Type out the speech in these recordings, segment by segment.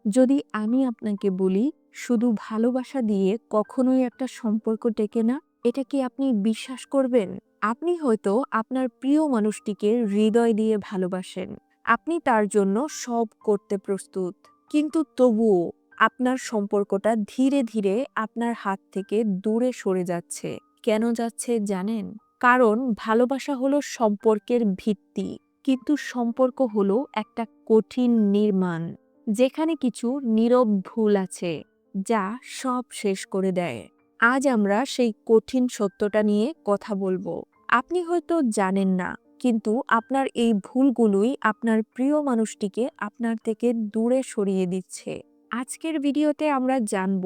যদি আমি আপনাকে বলি শুধু ভালোবাসা দিয়ে কখনোই একটা সম্পর্ক টেকে না, এটা কি আপনি বিশ্বাস করবেন? আপনি হয়তো আপনার প্রিয় মানুষটিকে হৃদয় দিয়ে ভালোবাসেন। আপনি তার জন্য সব করতে প্রস্তুত। কিন্তু তবুও আপনার সম্পর্কটা ধীরে ধীরে আপনার হাত থেকে দূরে সরে যাচ্ছে। কেন যাচ্ছে জানেন? কারণ ভালোবাসা হলো সম্পর্কের ভিত্তি, কিন্তু সম্পর্ক হলো একটা কঠিন নির্মাণ, যেখানে কিছু নীরব ভুল আছে যা সব শেষ করে দেয়। আজ আমরা সেই কঠিন সত্যটা নিয়ে কথা বলবো। আপনি হয়তো জানেন না, কিন্তু আপনার এই ভুলগুলোই আপনার প্রিয় মানুষটিকে আপনার থেকে দূরে সরিয়ে দিচ্ছে। আজকের ভিডিওতে আমরা জানব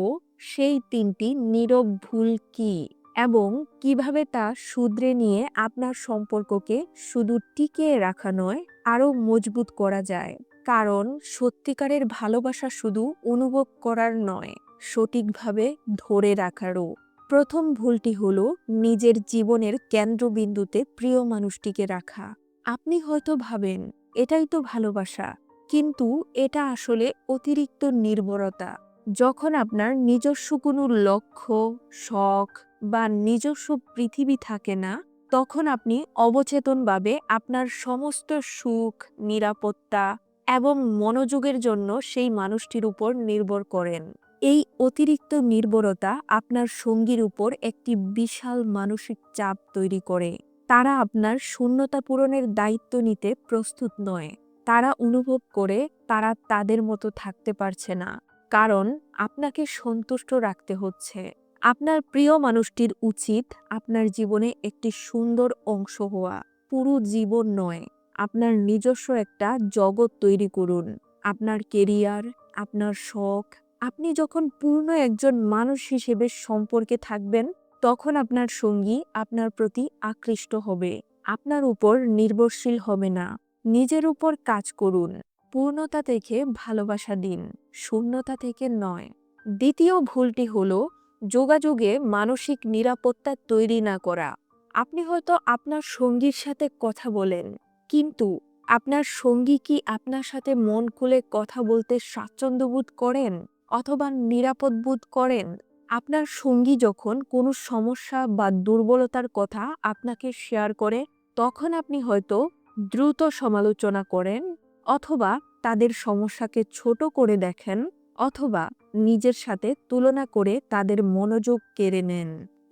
সেই ৩টি নীরব ভুল কি এবং কিভাবে তা শুধরে নিয়ে আপনার সম্পর্ককে শুধু টিকিয়ে রাখা নয়, আরও মজবুত করা যায়। কারণ সত্যিকারের ভালোবাসা শুধু অনুভব করার নয়, সঠিকভাবে ধরে রাখারও। প্রথম ভুলটি হলো নিজের জীবনের কেন্দ্রবিন্দুতে প্রিয় মানুষটিকে রাখা। আপনি হয়তো ভাবেন এটাই তো ভালোবাসা, কিন্তু এটা আসলে অতিরিক্ত নির্ভরতা। যখন আপনার নিজস্ব কোনো লক্ষ্য, শখ বা নিজস্ব পৃথিবী থাকে না, তখন আপনি অবচেতনভাবে আপনার সমস্ত সুখ, নিরাপত্তা এবং মনোযোগের জন্য সেই মানুষটির উপর নির্ভর করেন। এই অতিরিক্ত নির্ভরতা আপনার সঙ্গীর উপর একটি বিশাল মানসিক চাপ তৈরি করে। তারা আপনার শূন্যতা পূরণের দায়িত্ব নিতে প্রস্তুত নয়। তারা অনুভব করে তারা তাদের মতো থাকতে পারছে না, কারণ আপনাকে সন্তুষ্ট রাখতে হচ্ছে। আপনার প্রিয় মানুষটির উচিত আপনার জীবনে একটি সুন্দর অংশ হওয়া, পুরো জীবন নয়। আপনার নিজস্ব একটা জগৎ তৈরি করুন। আপনার কেরিয়ার, আপনার শখ। আপনি যখন পূর্ণ একজন মানুষ হিসেবে সম্পর্কে থাকবেন, তখন আপনার সঙ্গী আপনার প্রতি আকৃষ্ট হবে, আপনার উপর নির্ভরশীল হবে না। নিজের উপর কাজ করুন। পূর্ণতা থেকে ভালোবাসা দিন, শূন্যতা থেকে নয়। দ্বিতীয় ভুলটি হলো যোগাযোগে মানসিক নিরাপত্তা তৈরি না করা। আপনি হয়তো আপনার সঙ্গীর সাথে কথা বলেন, কিন্তু আপনার সঙ্গী কি আপনার সাথে মন খুলে কথা বলতে স্বাচ্ছন্দ্য বোধ করেন অথবা নিরাপদ বোধ করেন? আপনার সঙ্গী যখন কোনো সমস্যা বা দুর্বলতার কথা আপনাকে শেয়ার করে, তখন আপনি হয়তো দ্রুত সমালোচনা করেন, অথবা তাদের সমস্যাকে ছোট করে দেখেন, অথবা নিজের সাথে তুলনা করে তাদের মনোযোগ কেড়ে নেন।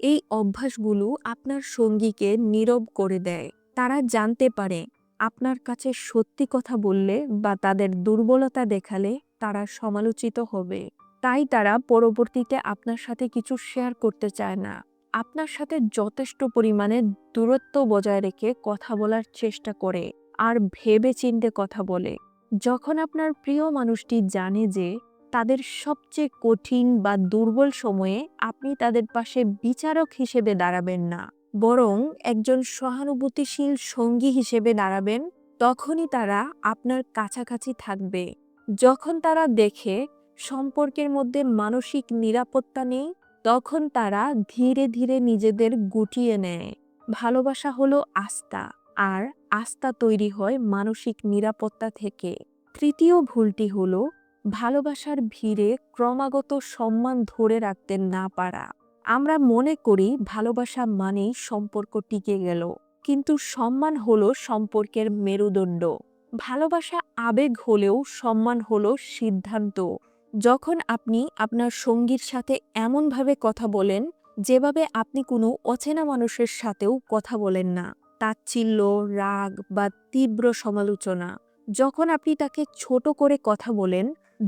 এই অভ্যাসগুলো আপনার সঙ্গীকে নীরব করে দেয়। তারা জানতে পারে আপনার কাছে সত্যি কথা বললে বা তাদের দুর্বলতা দেখালে তারা সমালোচিত হবে। তাই তারা পরবর্তীতে আপনার সাথে কিছু শেয়ার করতে চায় না। আপনার সাথে যথেষ্ট পরিমাণে দূরত্ব বজায় রেখে কথা বলার চেষ্টা করে আর ভেবে চিন্তে কথা বলে। যখন আপনার প্রিয় মানুষটি জানে যে তাদের সবচেয়ে কঠিন বা দুর্বল সময়ে আপনি তাদের পাশে বিচারক হিসেবে দাঁড়াবেন না, বরং একজন সহানুভূতিশীল সঙ্গী হিসেবে দাঁড়াবেন, তখনই তারা আপনার কাছাকাছি থাকবে। যখন তারা দেখে সম্পর্কের মধ্যে মানসিক নিরাপত্তা নেই, তখন তারা ধীরে ধীরে নিজেদের গুটিয়ে নেয়। ভালোবাসা হলো আস্থা, আর আস্থা তৈরি হয় মানসিক নিরাপত্তা থেকে। তৃতীয় ভুলটি হলো ভালোবাসার ভিড়ে ক্রমাগত সম্মান ধরে রাখতে না পারা। আমরা মনে করি ভালোবাসা মানেই সম্পর্ক টিকে গেল, কিন্তু সম্মান হলো সম্পর্কের মেরুদণ্ড। ভালোবাসা আবেগ হলেও সম্মান হলো সিদ্ধান্ত। যখন আপনি আপনার সঙ্গীর সাথে এমনভাবে কথা বলেন যেভাবে আপনি কোনো অচেনা মানুষের সাথেও কথা বলেন না, তাচ্ছিল্য, রাগ বা তীব্র সমালোচনা, যখন আপনি তাকে ছোট করে কথা বলেন,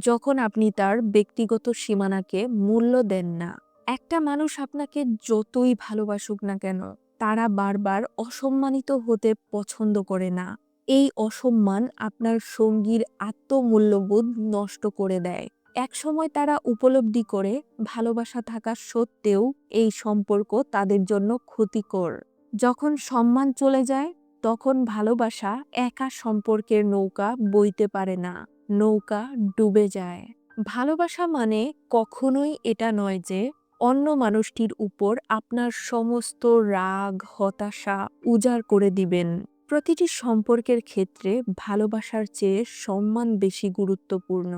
যখন আপনি তার ব্যক্তিগত সীমানাকে মূল্য দেন না। একটা মানুষ আপনাকে যতই ভালোবাসুক না কেন, তারা বারবার অসম্মানিত হতে পছন্দ করে না। এই অসম্মান আপনার সঙ্গীর আত্মমূল্যবোধ নষ্ট করে দেয়। একসময় তারা উপলব্ধি করে ভালোবাসা থাকা সত্ত্বেও এই সম্পর্ক তাদের জন্য ক্ষতিকর। যখন সম্মান চলে যায়, তখন ভালোবাসা একা সম্পর্কের নৌকা বইতে পারে না, নৌকা ডুবে যায়। ভালোবাসা মানে কখনোই এটা নয় যে অন্য মানুষটির উপর আপনার সমস্ত রাগ, হতাশা উজাড় করে দিবেন। প্রতিটি সম্পর্কের ক্ষেত্রে ভালোবাসার চেয়ে সম্মান বেশি গুরুত্বপূর্ণ।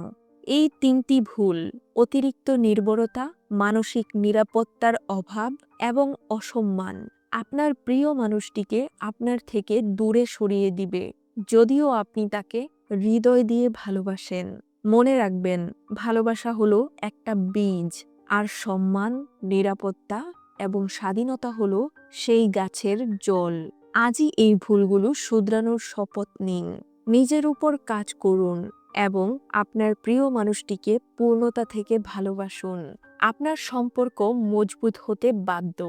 এই ৩টি ভুল অতিরিক্ত নির্ভরতা, মানসিক নিরাপত্তার অভাব এবং অসম্মান আপনার প্রিয় মানুষটিকে আপনার থেকে দূরে সরিয়ে দিবে, যদিও আপনি তাকে হৃদয় দিয়ে ভালোবাসেন। মনে রাখবেন, ভালোবাসা হলো একটা বীজ, আর সম্মান, নিরাপত্তা এবং স্বাধীনতা হলো সেই গাছের জল। আজই এই ভুলগুলো শুধরানোর শপথ নিন, নিজের উপর কাজ করুন এবং আপনার প্রিয় মানুষটিকে পূর্ণতা থেকে ভালোবাসুন। আপনার সম্পর্ক মজবুত হতে বাধ্য।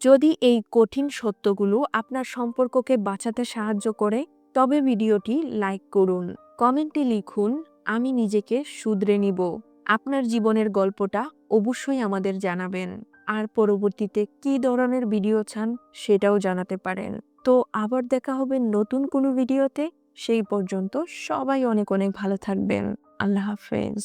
যদি এই কঠিন সত্যগুলো আপনার সম্পর্ককে বাঁচাতে সাহায্য করে, তবে ভিডিওটি লাইক করুন, কমেন্টে লিখুন, আমি নিজেকে শুধরে নিব। আপনার জীবনের গল্পটা অবশ্যই আমাদের জানাবেন, আর পরবর্তীতে কী ধরনের ভিডিও চান সেটাও জানাতে পারেন। তো আবার দেখা হবে নতুন কোনো ভিডিওতে। সেই পর্যন্ত সবাই অনেক অনেক ভালো থাকবেন। আল্লাহ হাফেজ।